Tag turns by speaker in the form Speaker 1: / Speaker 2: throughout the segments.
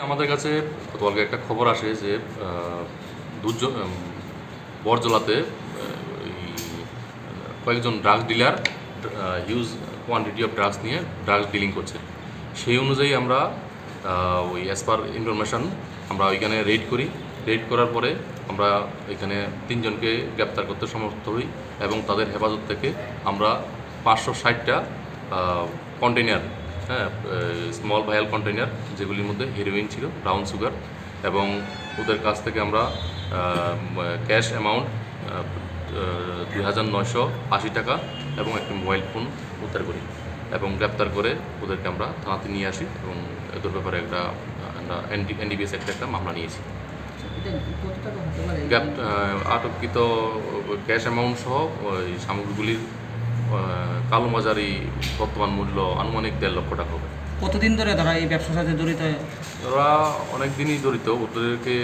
Speaker 1: আমাদের কাছে গতকালকে একটা খবর আসে যে বরজলাতে কয়েকজন drugs dealer huge quantity of drugs নিয়ে ড্রাগস ডিলিং করছে। সেই অনুযায়ী আমরা ওই অ্যাজ পার ইনফরমেশান আমরা ওইখানে রেড করি। রেড করার পরে আমরা এখানে 3 জনকে গ্রেপ্তার করতে সমর্থ হই এবং তাদের হেফাজত থেকে আমরা 560টা কন্টেনার, স্মল ভায়াল কন্টেনার, যেগুলির মধ্যে হেরোইন ছিল, ব্রাউন সুগার, এবং ওদের কাছ থেকে আমরা ক্যাশ অ্যামাউন্ট 2980 টাকা এবং একটি মোবাইল ফোন উদ্ধার করি এবং গ্রেপ্তার করে ওদেরকে আমরা থানাতে নিয়ে আসি এবং এদের ব্যাপারে একটা এনডিপিএস একটা মামলা নিয়েছি। আটককৃত ক্যাশ অ্যামাউন্ট সহ ওই সামগ্রীগুলির কালোবাজারি বর্তমান মূল্য আনুমানিক 1.5 লক্ষ টাকা হবে।
Speaker 2: কতদিন ধরে তারা এই ব্যবসার সাথে জড়িত?
Speaker 1: ওরা অনেক দিনই জড়িত। ওদেরকে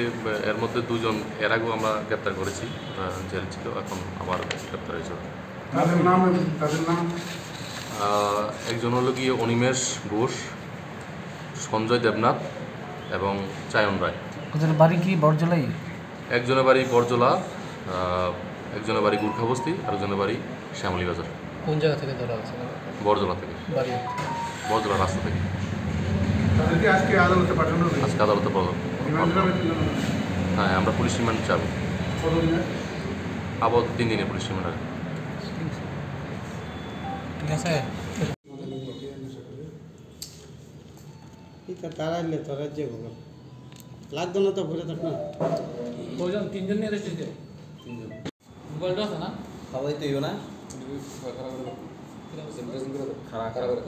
Speaker 1: এর মধ্যে 2 জন এর আগেও আমরা গ্রেপ্তার করেছি, জেল ছিল, এখন আবার গ্রেপ্তার হয়েছে। একজন হলো গিয়ে অনিমেষ ঘোষ, সঞ্জয় দেবনাথ এবং চায়ন রায়।
Speaker 2: ওদের বাড়ি কি বরজলাই?
Speaker 1: একজনের বাড়ি বরজলা, একজনের বাড়ি গুর্খাবস্তি, আরেকজনের বাড়ি শ্যামলী বাজার।
Speaker 2: কোন জায়গা থেকে ধরা হয়েছে?
Speaker 1: বরজলা থেকে, বরজলা রাস্তা থেকে। আজকে আদালতে পাঠানো? আজকে আদালতে পাঠানো। হ্যাঁ, আমরা পুলিশ রিমান্ড চাবো। আবার 3 দিনের পুলিশ রিমান্ড আছে।
Speaker 2: ঠিক আছে।
Speaker 3: তারা এলে তোরা যে লাগতো না তো ঘুরে থাক না।
Speaker 2: 3 জন নিয়ে এসেছে। 3 জন মোবাইলটা আছে না?
Speaker 3: সবাই তো ইও না
Speaker 2: খারাপ করে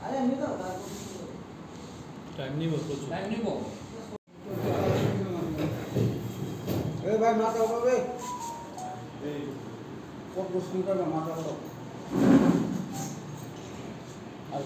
Speaker 2: আরে আমি তো টাইম নিব
Speaker 3: এ ভাই মাথা উঠাবে, এই কত প্রশ্ন করবে মাথা উঠাও। আর